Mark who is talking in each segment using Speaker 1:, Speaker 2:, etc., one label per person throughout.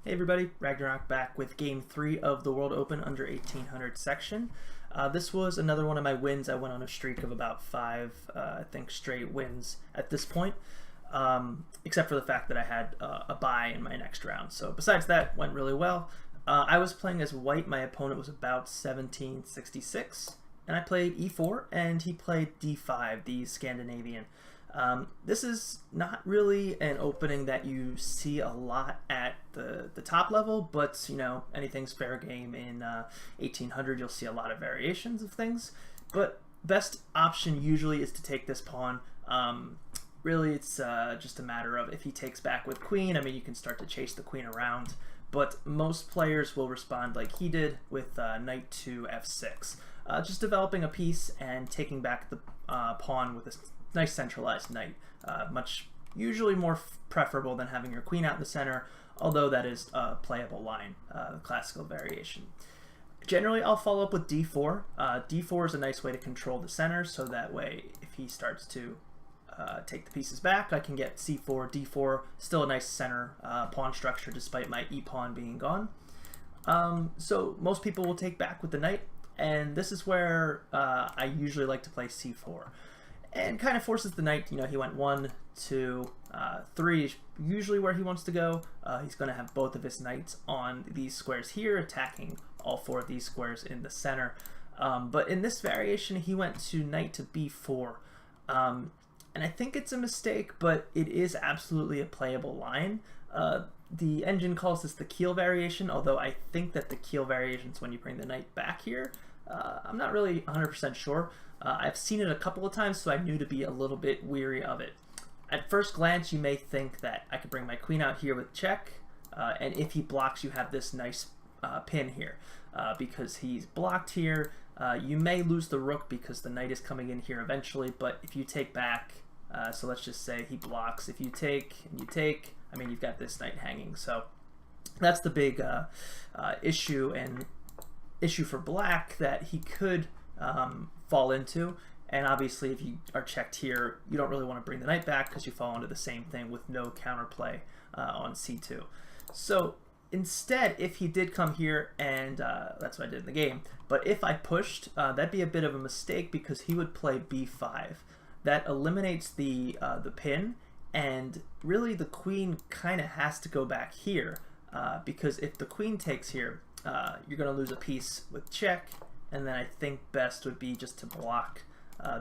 Speaker 1: Hey everybody, Ragnarok back with Game 3 of the World Open under 1800 section. This was another one of my wins. I went on a streak of about five, I think, straight wins at this point, except for the fact that I had a bye in my next round. So besides that, went really well. I was playing as white. My opponent was about 1766, and I played e4, and he played d5, the Scandinavian. This is not really an opening that you see a lot at the top level, but you know, anything's fair game in 1800. You'll see a lot of variations of things, but best option usually is to take this pawn. Really, it's just a matter of if he takes back with queen. I mean, you can start to chase the queen around, but most players will respond like he did with knight to f6, just developing a piece and taking back the pawn with a nice centralized knight. Usually more preferable than having your queen out in the center, although that is a playable line, the classical variation. Generally, I'll follow up with d4. D4 is a nice way to control the center, so that way if he starts to take the pieces back, I can get c4, d4, still a nice center pawn structure despite my e-pawn being gone. So most people will take back with the knight, and this is where I usually like to play c4. And kind of forces the knight, you know, he went 1, 2, 3, usually where he wants to go. He's going to have both of his knights on these squares here, attacking all four of these squares in the center. But in this variation, he went to knight to b4. And I think it's a mistake, but it is absolutely a playable line. The engine calls this the Kiel variation, although I think that the Kiel variation is when you bring the knight back here. I'm not really 100% sure. I've seen it a couple of times, so I knew to be a little bit weary of it. At first glance, you may think that I could bring my queen out here with check, and if he blocks, you have this nice pin here. Because he's blocked here, you may lose the rook because the knight is coming in here eventually, but if you take back, so let's just say he blocks, if you take and you take, I mean, you've got this knight hanging. So that's the big issue for black that he could fall into. And obviously if you are checked here, you don't really want to bring the knight back because you fall into the same thing with no counterplay on c2. So instead, if he did come here, and that's what I did in the game, but if I pushed, that'd be a bit of a mistake because he would play b5. That eliminates the pin, and really the queen kind of has to go back here because if the queen takes here, you're going to lose a piece with check, and then I think best would be just to block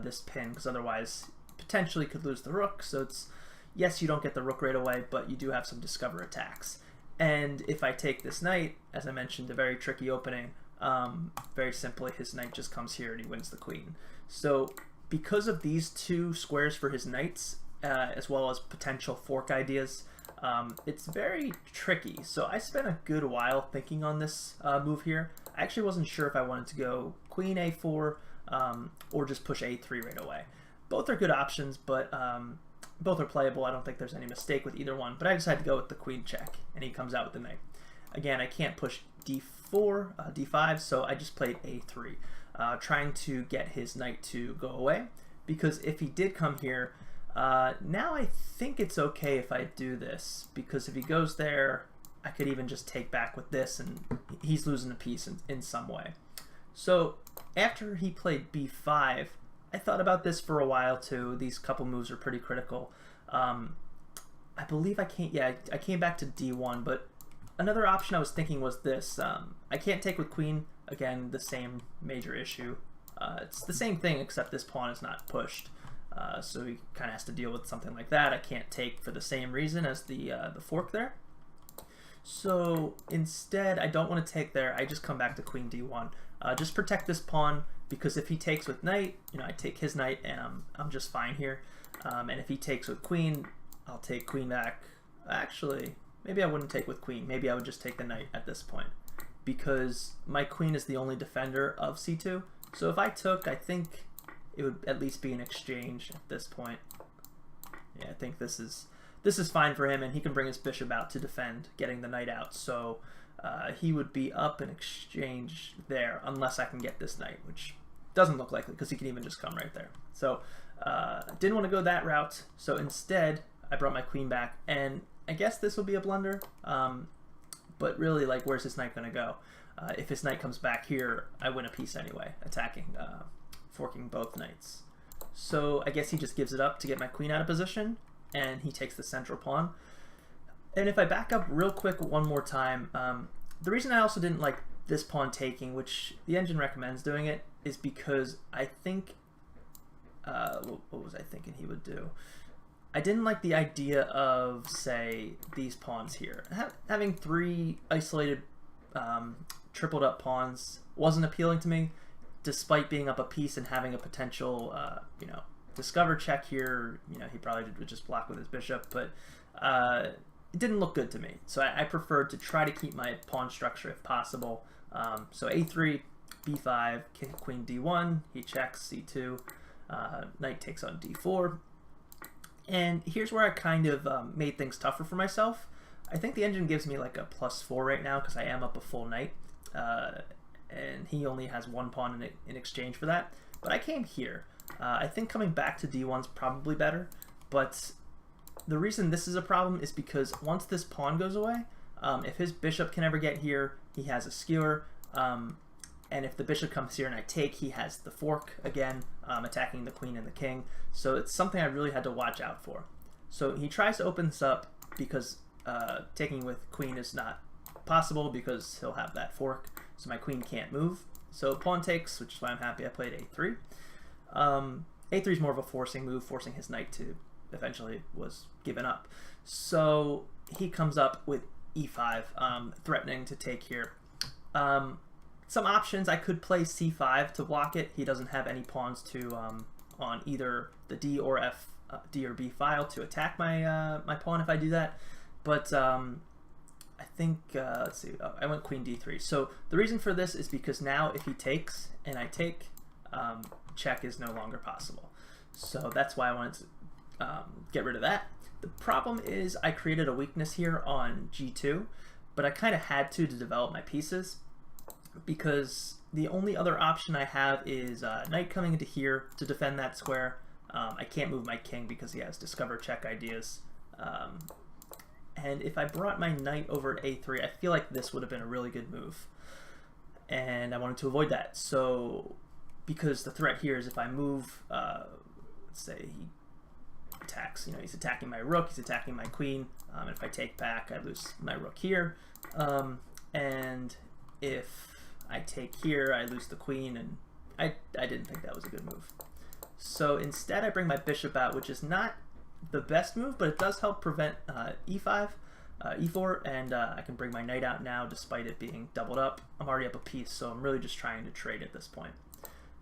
Speaker 1: this pin, because otherwise potentially could lose the rook. So it's, yes, you don't get the rook right away, but you do have some discover attacks. And if I take this knight, as I mentioned, a very tricky opening, very simply his knight just comes here and he wins the queen. So because of these two squares for his knights, as well as potential fork ideas, it's very tricky. So I spent a good while thinking on this move here. I actually wasn't sure if I wanted to go queen a4 or just push a3 right away. Both are good options, but both are playable. I don't think there's any mistake with either one, but I decided to go with the queen check, and he comes out with the knight. Again, I can't push d4, d5, so I just played a3, trying to get his knight to go away, because if he did come here, now I think it's okay if I do this, because if he goes there, I could even just take back with this, and he's losing a piece in some way. So after he played b5, I thought about this for a while too. These couple moves are pretty critical. I believe I came back to d1, but another option I was thinking was this. I can't take with queen. Again, the same major issue. It's the same thing, except this pawn is not pushed. So he kind of has to deal with something like that. I can't take for the same reason as the fork there. So instead, I don't want to take there. I just come back to queen d1. Just protect this pawn, because if he takes with knight, you know, I take his knight and I'm just fine here. And if he takes with queen, I'll take queen back. Actually, maybe I wouldn't take with queen. Maybe I would just take the knight at this point, because my queen is the only defender of c2. So if I took, I think it would at least be an exchange at this point. Yeah, I think this is fine for him, and he can bring his bishop out to defend, getting the knight out. So he would be up in exchange there, unless I can get this knight, which doesn't look likely because he can even just come right there. So didn't want to go that route, so instead I brought my queen back, and I guess this will be a blunder. but really, like, where's his knight going to go? If his knight comes back here, I win a piece anyway, attacking, forking both knights. So I guess he just gives it up to get my queen out of position, and he takes the central pawn. And if I back up real quick one more time, the reason I also didn't like this pawn taking, which the engine recommends doing it, is because I think, what was I thinking he would do? I didn't like the idea of, say, these pawns here. Having 3 isolated tripled up pawns wasn't appealing to me, despite being up a piece and having a potential, you know, discover check here. You know, he probably would just block with his bishop, but it didn't look good to me. So I preferred to try to keep my pawn structure if possible. So a3, b5, queen d1, he checks, c2, knight takes on d4. And here's where I kind of made things tougher for myself. I think the engine gives me like a +4 right now because I am up a full knight. And he only has 1 pawn in exchange for that. But I came here. I think coming back to d1 is probably better. But the reason this is a problem is because once this pawn goes away, if his bishop can ever get here, he has a skewer. And if the bishop comes here and I take, he has the fork again, attacking the queen and the king. So it's something I really had to watch out for. So he tries to open this up because taking with queen is not possible because he'll have that fork. So my queen can't move. So pawn takes, which is why I'm happy I played a3. A3 is more of a forcing move, forcing his knight to eventually was given up. So he comes up with e5, threatening to take here. Some options, I could play c5 to block it. He doesn't have any pawns to on either the d or f, d or b file to attack my my pawn if I do that. But I think let's see. Oh, I went queen d3. So the reason for this is because now if he takes and I take, check is no longer possible. So that's why I wanted to get rid of that. The problem is I created a weakness here on g2, but I kind of had to develop my pieces, because the only other option I have is knight coming into here to defend that square. I can't move my king because he has discover check ideas. And if I brought my knight over to a3, I feel like this would have been a really good move. And I wanted to avoid that. So because the threat here is if I move, let's say he attacks, you know, he's attacking my rook, he's attacking my queen. And if I take back, I lose my rook here. And if I take here, I lose the queen, and I didn't think that was a good move. So instead I bring my bishop out, which is not the best move, but it does help prevent e5, e4, and I can bring my knight out now despite it being doubled up. I'm already up a piece, so I'm really just trying to trade at this point.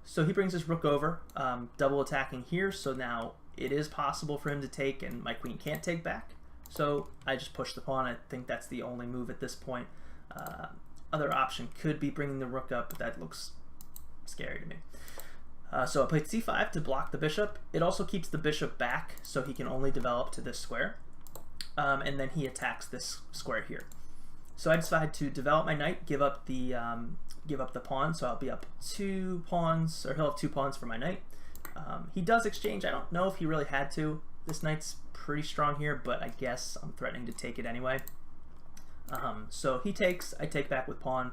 Speaker 1: So he brings his rook over, double attacking here, so now it is possible for him to take and my queen can't take back. So I just push the pawn. I think that's the only move at this point. Other option could be bringing the rook up, but that looks scary to me. So I played c5 to block the bishop. It also keeps the bishop back, so he can only develop to this square. And then he attacks this square here. So I decide to develop my knight, give up the pawn, so I'll be up 2 pawns, or he'll have 2 pawns for my knight. He does exchange. I don't know if he really had to. This knight's pretty strong here, but I guess I'm threatening to take it anyway. So he takes, I take back with pawn.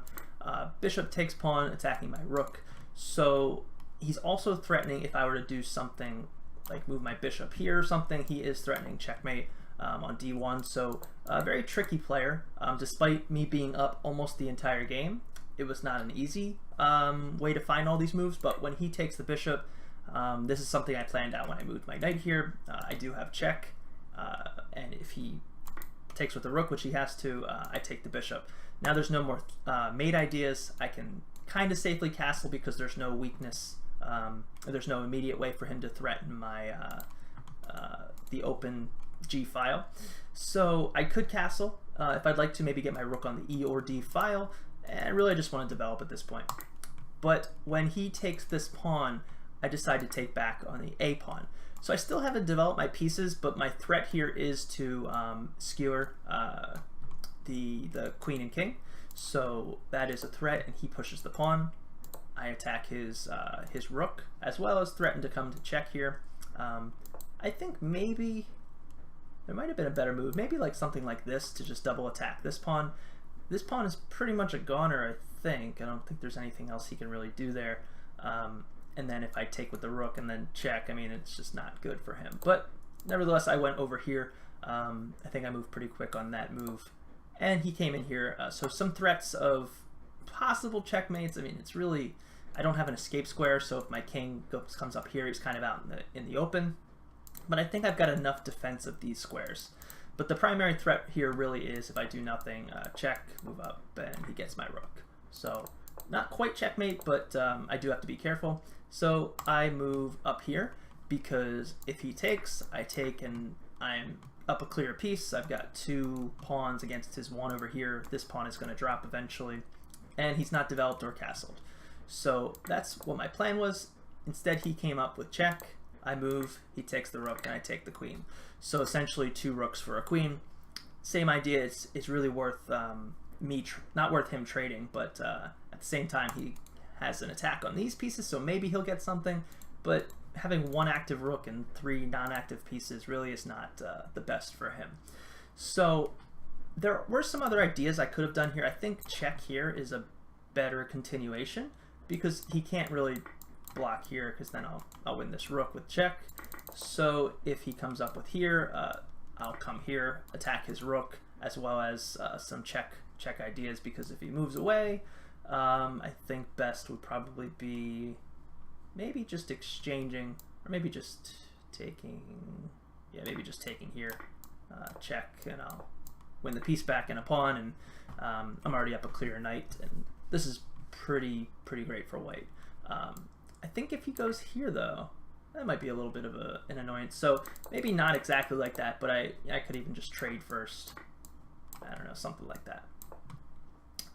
Speaker 1: Bishop takes pawn, attacking my rook. So he's also threatening if I were to do something like move my bishop here or something, he is threatening checkmate on d1. So a very tricky player. Despite me being up almost the entire game, it was not an easy way to find all these moves, but when he takes the bishop, this is something I planned out when I moved my knight here. I do have check, and if he takes with the rook, which he has to, I take the bishop. Now there's no more mate ideas. I can kind of safely castle because there's no weakness. There's no immediate way for him to threaten my the open G file. So I could castle if I'd like to maybe get my rook on the E or D file, and really I just want to develop at this point. But when he takes this pawn, I decide to take back on the A pawn. So I still haven't developed my pieces, but my threat here is to skewer the queen and king. So that is a threat, and he pushes the pawn. I attack his rook, as well as threaten to come to check here. I think maybe there might have been a better move, maybe like something like this to just double attack this pawn. this pawn is pretty much a goner, I think. I don't think there's anything else he can really do there. And then if I take with the rook and then check, I mean, it's just not good for him. But nevertheless, I went over here. I think I moved pretty quick on that move. And he came in here. So some threats of possible checkmates. I mean, it's really, I don't have an escape square, so if my king comes up here, he's kind of out in the open. But I think I've got enough defense of these squares. But the primary threat here really is if I do nothing, check, move up, and he gets my rook. So not quite checkmate, but I do have to be careful. So I move up here because if he takes, I take, and I'm up a clear piece. I've got 2 pawns against his 1 over here. This pawn is going to drop eventually, and he's not developed or castled. So that's what my plan was. Instead, he came up with check. I move, he takes the rook, and I take the queen. So essentially 2 rooks for a queen. Same idea. It's really worth not worth him trading, but at the same time he has an attack on these pieces, so maybe he'll get something. But having 1 active rook and 3 non-active pieces really is not the best for him. So there were some other ideas I could have done here. I think check here is a better continuation because he can't really block here because then I'll win this rook with check. So if he comes up with here, I'll come here, attack his rook, as well as some check ideas, because if he moves away, I think best would probably be maybe just exchanging, or maybe just taking, yeah, maybe just taking here, check, and I'll win the piece back in a pawn, and I'm already up a clear knight, and this is pretty great for white. I think if he goes here though, that might be a little bit of an annoyance. So maybe not exactly like that, but I could even just trade first. I don't know, something like that.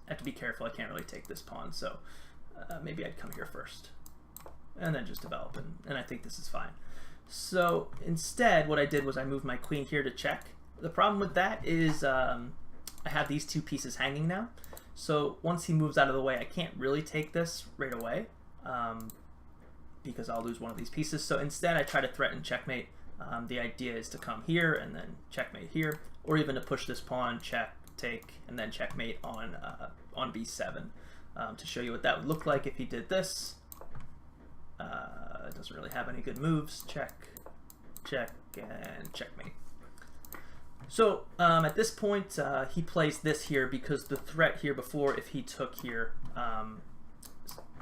Speaker 1: I have to be careful, I can't really take this pawn, so maybe I'd come here first and then just develop, and I think this is fine. So instead what I did was I moved my queen here to check. The problem with that is I have these 2 pieces hanging now, so once he moves out of the way I can't really take this right away because I'll lose one of these pieces. So instead I try to threaten checkmate. The idea is to come here and then checkmate here, or even to push this pawn, check, take, and then checkmate on b7 to show you what that would look like if he did this. It doesn't really have any good moves. Check, check, and checkmate. So at this point he plays this here because the threat here before, if he took here,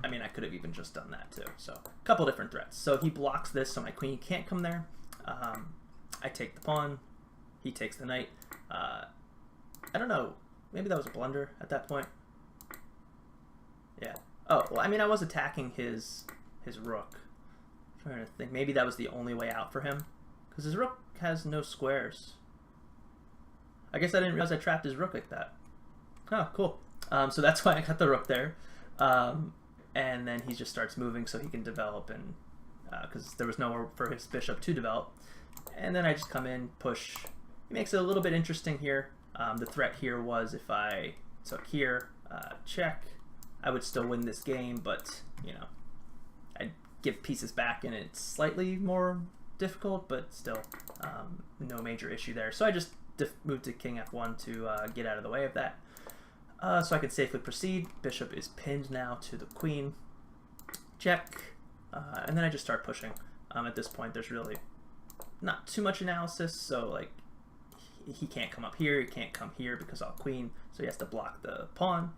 Speaker 1: I mean, I could have even just done that too. So a couple different threats. So he blocks this, so my queen can't come there. I take the pawn. He takes the knight. I don't know. Maybe that was a blunder at that point. Yeah. Oh, well, I mean, I was attacking his rook. I'm trying to think. Maybe that was the only way out for him, because his rook has no squares. I guess I didn't realize I trapped his rook like that. Oh, cool. So that's why I got the rook there. And then he just starts moving so he can develop, and because there was nowhere for his bishop to develop. And then I just come in, push. He makes it a little bit interesting here. The threat here was if I took here, check, I would still win this game, but you know, I'd give pieces back and it's slightly more difficult, but still no major issue there. So I just moved to king f1 to get out of the way of that. So I can safely proceed. Bishop is pinned now to the queen. Check. And then I just start pushing. At this point, there's really not too much analysis. So like, he can't come up here. He can't come here because I'll queen. So he has to block the pawn.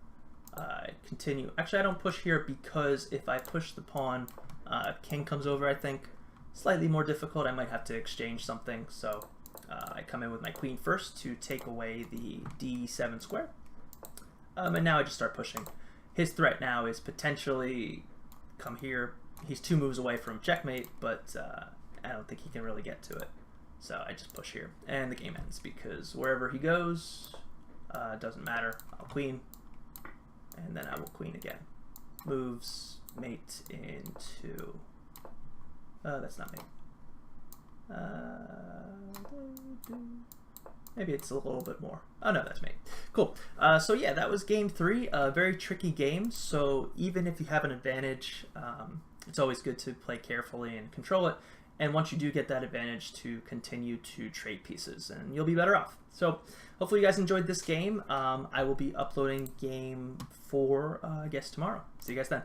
Speaker 1: Continue. Actually, I don't push here because if I push the pawn, king comes over, I think. Slightly more difficult. I might have to exchange something. So I come in with my queen first to take away the d7 square. And now I just start pushing. His threat now is potentially come here. He's 2 moves away from checkmate, but I don't think he can really get to it. So I just push here, and the game ends because wherever he goes, doesn't matter. I'll queen, and then I will queen again. Moves mate into. That's not mate. Maybe it's a little bit more. Oh no, that's mate. Cool. So yeah, that was game 3. A very tricky game. So even if you have an advantage, it's always good to play carefully and control it. and once you do get that advantage, to continue to trade pieces, and you'll be better off. So hopefully you guys enjoyed this game. I will be uploading game 4, I guess, tomorrow. See you guys then.